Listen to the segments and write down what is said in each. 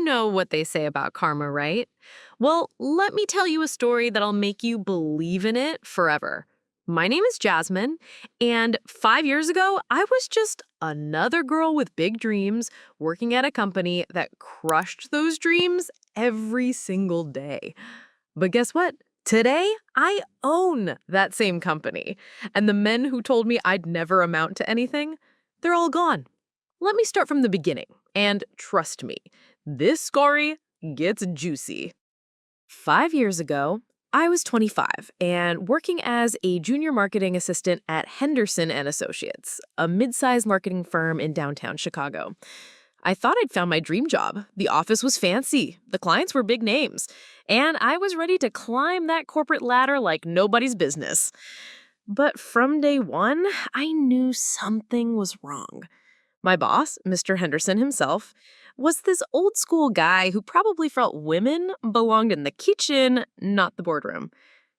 You know what they say about karma, right? Well, let me tell you a story that'll make you believe in it forever. My name is Jasmine, and 5 years ago, I was just another girl with big dreams working at a company that crushed those dreams every single day. But guess what? Today, I own that same company. And the men who told me I'd never amount to anything, they're all gone. Let me start from the beginning. And trust me, this story gets juicy. 5 years ago, I was 25 and working as a junior marketing assistant at Henderson and Associates, a mid-sized marketing firm in downtown Chicago. I thought I'd found my dream job. The office was fancy, the clients were big names, and I was ready to climb that corporate ladder like nobody's business. But from day one, I knew something was wrong. My boss, Mr. Henderson himself, was this old school guy who probably felt women belonged in the kitchen, not the boardroom.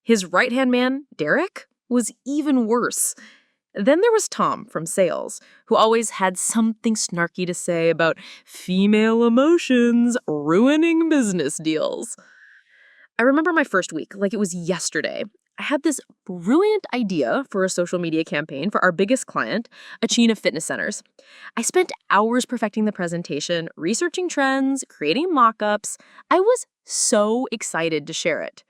His right-hand man, Derek, was even worse. Then there was Tom from sales, who always had something snarky to say about female emotions ruining business deals. I remember my first week like it was yesterday. I had this brilliant idea for a social media campaign for our biggest client, a chain of fitness centers. I spent hours perfecting the presentation, researching trends, creating mock-ups. I was so excited to share it.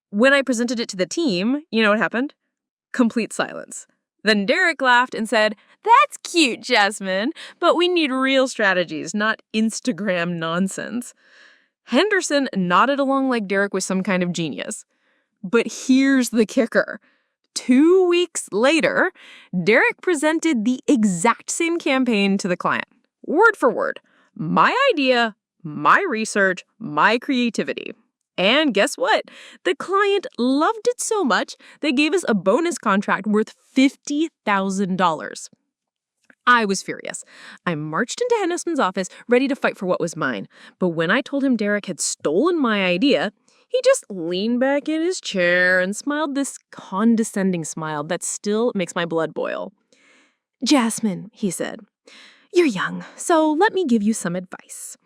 When I presented it to the team, you know what happened? Complete silence. Then Derek laughed and said, "That's cute, Jasmine, but we need real strategies, not Instagram nonsense." Henderson nodded along like Derek was some kind of genius. But here's the kicker. 2 weeks later, Derek presented the exact same campaign to the client. Word for word. My idea, my research, my creativity. And guess what? The client loved it so much, they gave us a bonus contract worth $50,000. I was furious. I marched into Henderson's office, ready to fight for what was mine. But when I told him Derek had stolen my idea, he just leaned back in his chair and smiled this condescending smile that still makes my blood boil. "Jasmine," he said, "you're young, so let me give you some advice.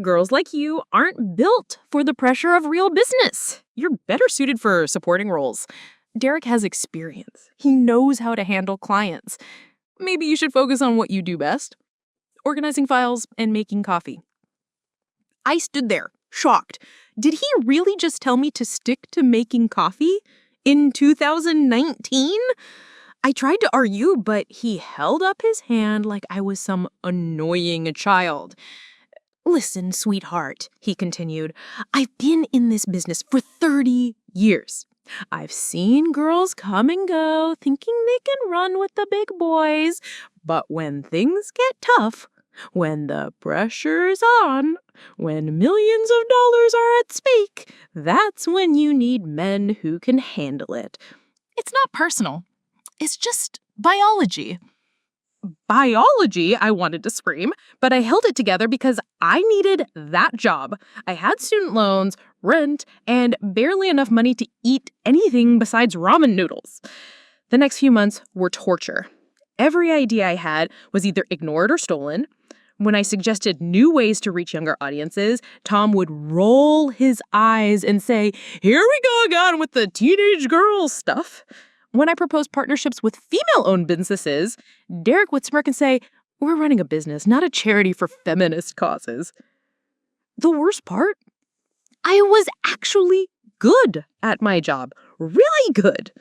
Girls like you aren't built for the pressure of real business. You're better suited for supporting roles. Derek has experience. He knows how to handle clients. Maybe you should focus on what you do best: organizing files and making coffee." I stood there, shocked. Did he really just tell me to stick to making coffee? In 2019? I tried to argue, but he held up his hand like I was some annoying child. "Listen, sweetheart," he continued, "I've been in this business for 30 years. I've seen girls come and go thinking they can run with the big boys, but when things get tough, when the pressure's on, when millions of dollars are at stake, that's when you need men who can handle it." It's not personal. It's just biology. Biology, I wanted to scream, but I held it together because I needed that job. I had student loans, rent, and barely enough money to eat anything besides ramen noodles. The next few months were torture. Every idea I had was either ignored or stolen. When I suggested new ways to reach younger audiences, Tom would roll his eyes and say, "Here we go again with the teenage girl stuff." When I proposed partnerships with female-owned businesses, Derek would smirk and say, "We're running a business, not a charity for feminist causes." The worst part? I was actually good at my job. Really good.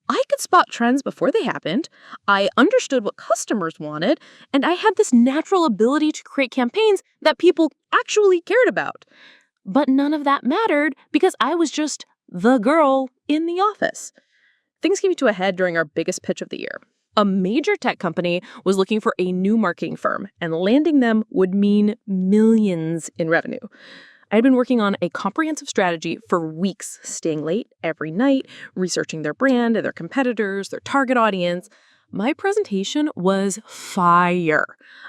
I could spot trends before they happened, I understood what customers wanted, and I had this natural ability to create campaigns that people actually cared about. But none of that mattered because I was just the girl in the office. Things came to a head during our biggest pitch of the year. A major tech company was looking for a new marketing firm, and landing them would mean millions in revenue. I had been working on a comprehensive strategy for weeks, staying late every night, researching their brand and their competitors, their target audience. My presentation was fire.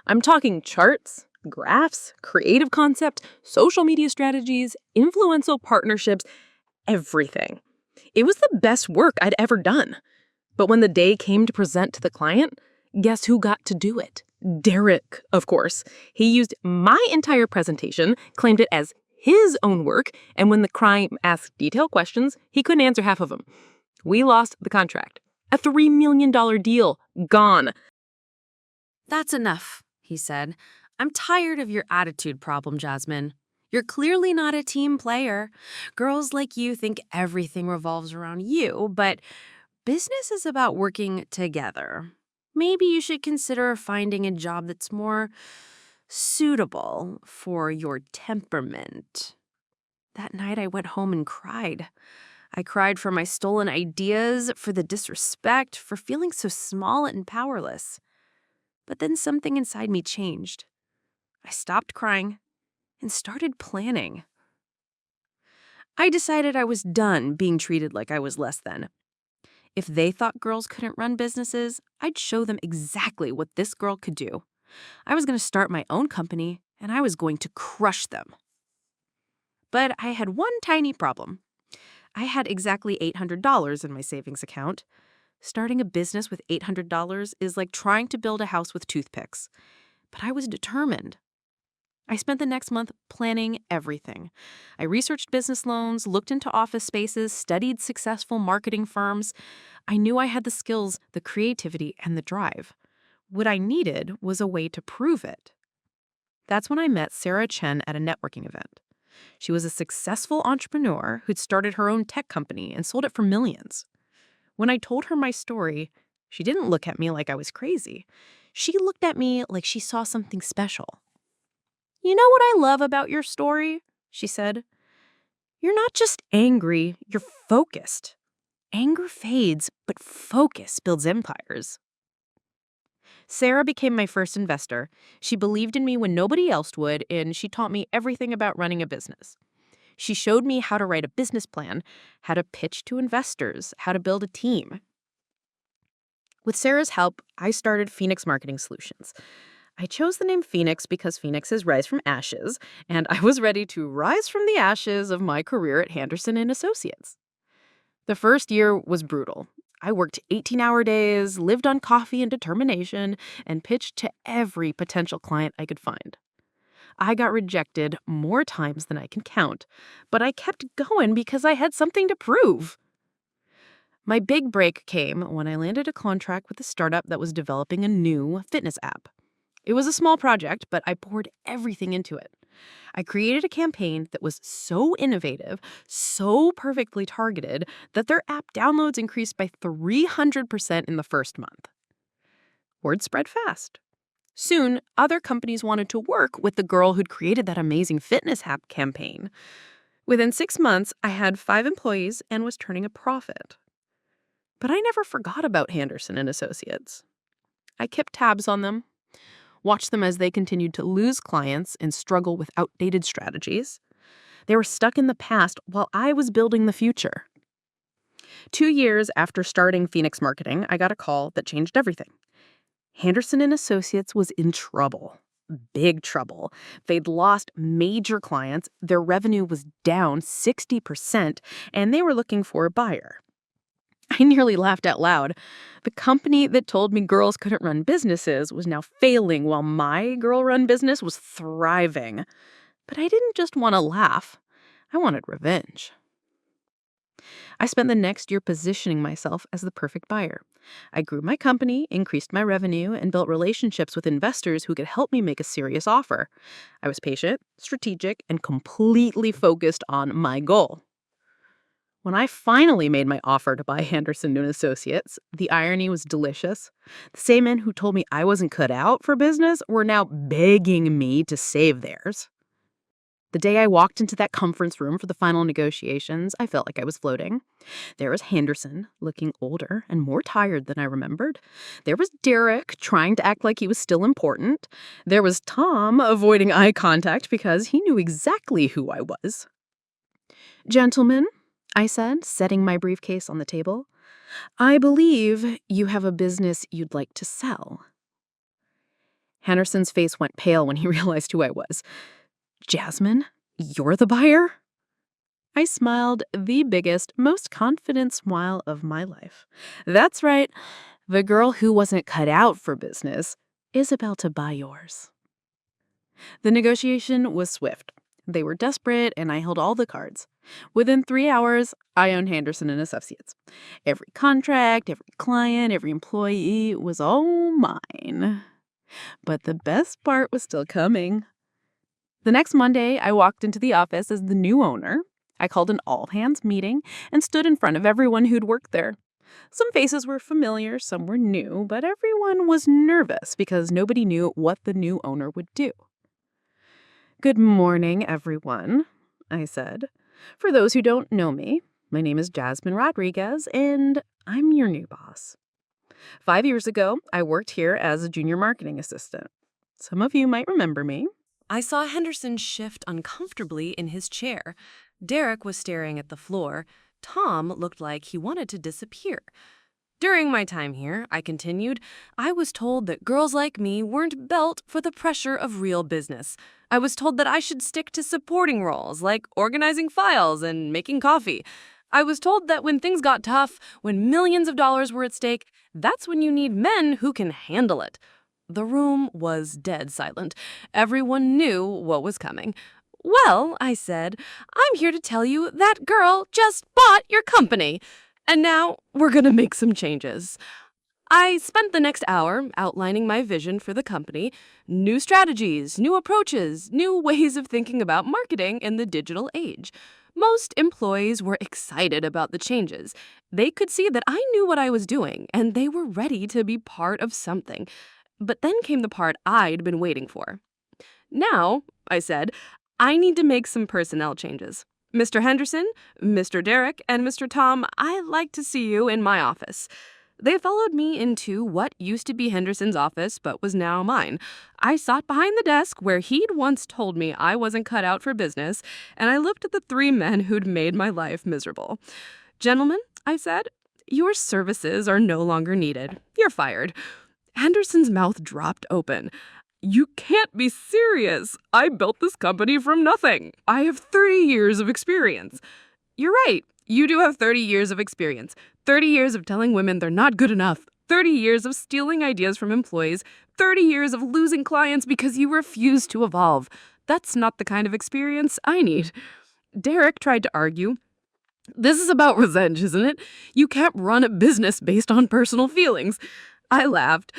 I'm talking charts, graphs, creative concept, social media strategies, influential partnerships, everything. It was the best work I'd ever done. But when the day came to present to the client, guess who got to do it? Derek, of course. He used my entire presentation, claimed it as his own work, and when the client asked detailed questions, he couldn't answer half of them. We lost the contract. A $3 million deal. Gone. That's enough, he said. I'm tired of your attitude problem, Jasmine. You're clearly not a team player. Girls like you think everything revolves around you, but business is about working together. Maybe you should consider finding a job that's more suitable for your temperament. That night I went home and cried. I cried for my stolen ideas, for the disrespect, for feeling so small and powerless. But then something inside me changed. I stopped crying and started planning. I decided I was done being treated like I was less than. If they thought girls couldn't run businesses, I'd show them exactly what this girl could do. I was going to start my own company, and I was going to crush them. But I had one tiny problem. I had exactly $800 in my savings account. Starting a business with $800 is like trying to build a house with toothpicks. But I was determined. I spent the next month planning everything. I researched business loans, looked into office spaces, studied successful marketing firms. I knew I had the skills, the creativity, and the drive. What I needed was a way to prove it. That's when I met Sarah Chen at a networking event. She was a successful entrepreneur who'd started her own tech company and sold it for millions. When I told her my story, she didn't look at me like I was crazy. She looked at me like she saw something special. "You know what I love about your story?" she said. "You're not just angry, you're focused. Anger fades, but focus builds empires." Sarah became my first investor. She believed in me when nobody else would, and she taught me everything about running a business. She showed me how to write a business plan, how to pitch to investors, how to build a team. With Sarah's help, I started Phoenix Marketing Solutions. I chose the name Phoenix because phoenixes rise from ashes, and I was ready to rise from the ashes of my career at Henderson and Associates. The first year was brutal. I worked 18-hour days, lived on coffee and determination, and pitched to every potential client I could find. I got rejected more times than I can count, but I kept going because I had something to prove. My big break came when I landed a contract with a startup that was developing a new fitness app. It was a small project, but I poured everything into it. I created a campaign that was so innovative, so perfectly targeted, that their app downloads increased by 300% in the first month. Word spread fast. Soon, other companies wanted to work with the girl who'd created that amazing fitness app campaign. Within 6 months, I had 5 employees and was turning a profit. But I never forgot about Henderson and Associates. I kept tabs on them, watched them as they continued to lose clients and struggle with outdated strategies. They were stuck in the past while I was building the future. 2 years after starting Phoenix Marketing, I got a call that changed everything. Henderson and Associates was in trouble. Big trouble. They'd lost major clients, their revenue was down 60%, and they were looking for a buyer. I nearly laughed out loud. The company that told me girls couldn't run businesses was now failing while my girl-run business was thriving. But I didn't just want to laugh. I wanted revenge. I spent the next year positioning myself as the perfect buyer. I grew my company, increased my revenue, and built relationships with investors who could help me make a serious offer. I was patient, strategic, and completely focused on my goal. When I finally made my offer to buy Henderson and Associates, the irony was delicious. The same men who told me I wasn't cut out for business were now begging me to save theirs. The day I walked into that conference room for the final negotiations, I felt like I was floating. There was Henderson, looking older and more tired than I remembered. There was Derek, trying to act like he was still important. There was Tom, avoiding eye contact because he knew exactly who I was. "Gentlemen," I said, setting my briefcase on the table, "I believe you have a business you'd like to sell." Henderson's face went pale when he realized who I was. "Jasmine, you're the buyer?" I smiled the biggest, most confident smile of my life. That's right, the girl who wasn't cut out for business is about to buy yours. The negotiation was swift. They were desperate, and I held all the cards. Within 3 hours, I owned Henderson and Associates. Every contract, every client, every employee was all mine. But the best part was still coming. The next Monday, I walked into the office as the new owner. I called an all-hands meeting and stood in front of everyone who'd worked there. Some faces were familiar, some were new, but everyone was nervous because nobody knew what the new owner would do. "Good morning, everyone," I said. "For those who don't know me, my name is Jasmine Rodriguez, and I'm your new boss. 5 years ago, I worked here as a junior marketing assistant. Some of you might remember me." I saw Henderson shift uncomfortably in his chair. Derek was staring at the floor. Tom looked like he wanted to disappear. During my time here, I continued, I was told that girls like me weren't built for the pressure of real business. I was told that I should stick to supporting roles like organizing files and making coffee. I was told that when things got tough, when millions of dollars were at stake, that's when you need men who can handle it. The room was dead silent. Everyone knew what was coming. "Well," I said, "I'm here to tell you that girl just bought your company. And now we're going to make some changes." I spent the next hour outlining my vision for the company, new strategies, new approaches, new ways of thinking about marketing in the digital age. Most employees were excited about the changes. They could see that I knew what I was doing, and they were ready to be part of something. But then came the part I'd been waiting for. "Now," I said, "I need to make some personnel changes. Mr. Henderson, Mr. Derek, and Mr. Tom, I'd like to see you in my office." They followed me into what used to be Henderson's office but was now mine. I sat behind the desk where he'd once told me I wasn't cut out for business, and I looked at the 3 men who'd made my life miserable. "Gentlemen," I said, "your services are no longer needed. You're fired." Henderson's mouth dropped open. "You can't be serious. I built this company from nothing. I have 30 years of experience." "You're right. You do have 30 years of experience. 30 years of telling women they're not good enough. 30 years of stealing ideas from employees. 30 years of losing clients because you refuse to evolve. That's not the kind of experience I need." Derek tried to argue. "This is about revenge, isn't it? You can't run a business based on personal feelings." I laughed.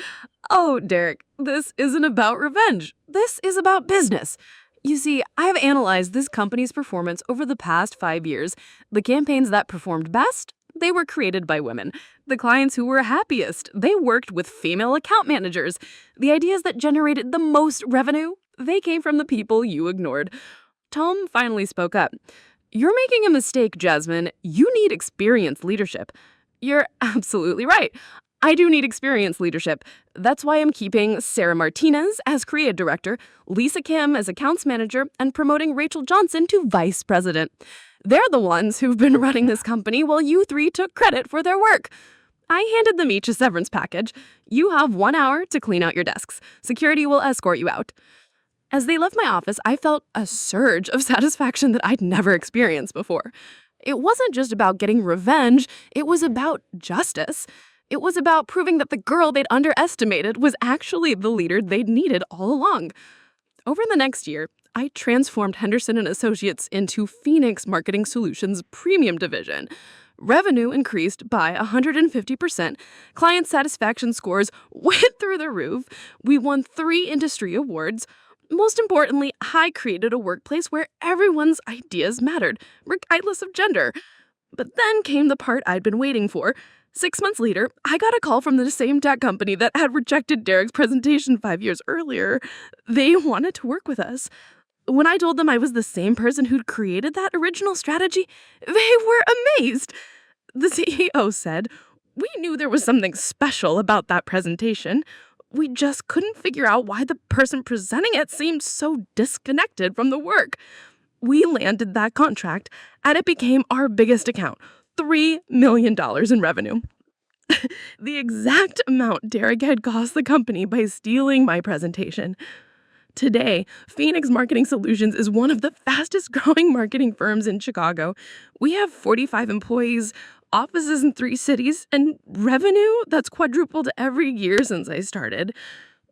"Oh, Derek, this isn't about revenge. This is about business. You see, I've analyzed this company's performance over the past 5 years. The campaigns that performed best, they were created by women. The clients who were happiest, they worked with female account managers. The ideas that generated the most revenue, they came from the people you ignored." Tom finally spoke up. "You're making a mistake, Jasmine. You need experienced leadership." "You're absolutely right. I do need experienced leadership. That's why I'm keeping Sarah Martinez as creative director, Lisa Kim as accounts manager, and promoting Rachel Johnson to vice president. They're the ones who've been running this company while you 3 took credit for their work." I handed them each a severance package. "You have 1 hour to clean out your desks. Security will escort you out." As they left my office, I felt a surge of satisfaction that I'd never experienced before. It wasn't just about getting revenge, it was about justice. It was about proving that the girl they'd underestimated was actually the leader they'd needed all along. Over the next year, I transformed Henderson and Associates into Phoenix Marketing Solutions Premium Division. Revenue increased by 150%. Client satisfaction scores went through the roof. We won 3 industry awards. Most importantly, I created a workplace where everyone's ideas mattered, regardless of gender. But then came the part I'd been waiting for. 6 months later, I got a call from the same tech company that had rejected Derek's presentation 5 years earlier. They wanted to work with us. When I told them I was the same person who'd created that original strategy, they were amazed. The CEO said, "We knew there was something special about that presentation. We just couldn't figure out why the person presenting it seemed so disconnected from the work." We landed that contract, and it became our biggest account. $3 million in revenue. The exact amount Derek had cost the company by stealing my presentation. Today, Phoenix Marketing Solutions is one of the fastest growing marketing firms in Chicago. We have 45 employees, offices in 3 cities, and revenue that's quadrupled every year since I started.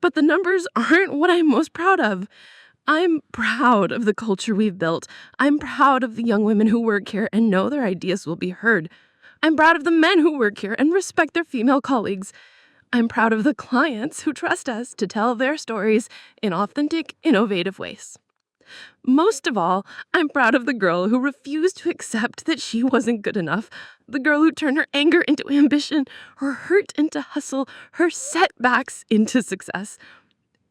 But the numbers aren't what I'm most proud of. I'm proud of the culture we've built. I'm proud of the young women who work here and know their ideas will be heard. I'm proud of the men who work here and respect their female colleagues. I'm proud of the clients who trust us to tell their stories in authentic, innovative ways. Most of all, I'm proud of the girl who refused to accept that she wasn't good enough, the girl who turned her anger into ambition, her hurt into hustle, her setbacks into success.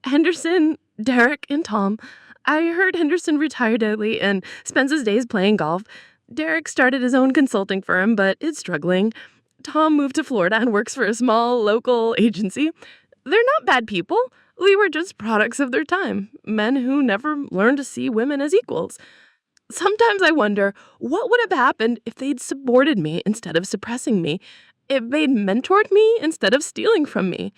Henderson, Derek, and Tom. I heard Henderson retired early and spends his days playing golf. Derek started his own consulting firm, but is struggling. Tom moved to Florida and works for a small local agency. They're not bad people. We were just products of their time, men who never learned to see women as equals. Sometimes I wonder what would have happened if they'd supported me instead of suppressing me, if they'd mentored me instead of stealing from me,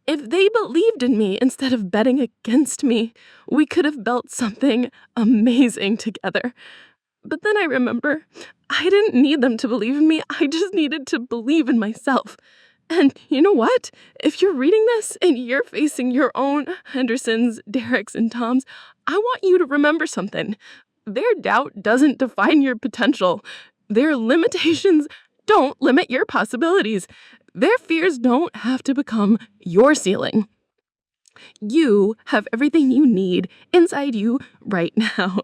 if they believed in me instead of betting against me. We could have built something amazing together. But then I remember I didn't need them to believe in me. I just needed to believe in myself. And you know what? If you're reading this and you're facing your own Hendersons, Dereks, and Toms, I want you to remember something. Their doubt doesn't define your potential. Their limitations don't limit your possibilities. Their fears don't have to become your ceiling. You have everything you need inside you right now.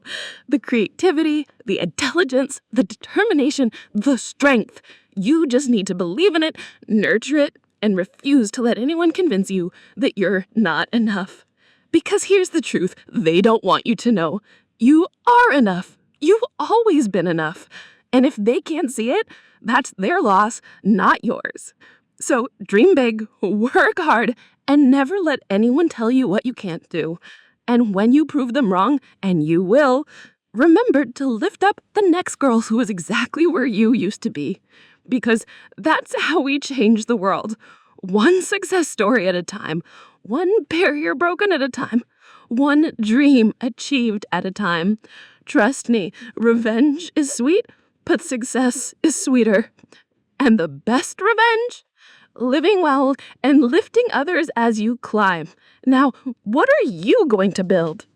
The creativity, the intelligence, the determination, the strength. You just need to believe in it, nurture it, and refuse to let anyone convince you that you're not enough. Because here's the truth they don't want you to know. You are enough. You've always been enough. And if they can't see it, that's their loss, not yours. So dream big, work hard, and never let anyone tell you what you can't do. And when you prove them wrong, and you will, remember to lift up the next girl who is exactly where you used to be. Because that's how we change the world. One success story at a time, one barrier broken at a time, one dream achieved at a time. Trust me, revenge is sweet, but success is sweeter. And the best revenge? Living well and lifting others as you climb. Now, what are you going to build?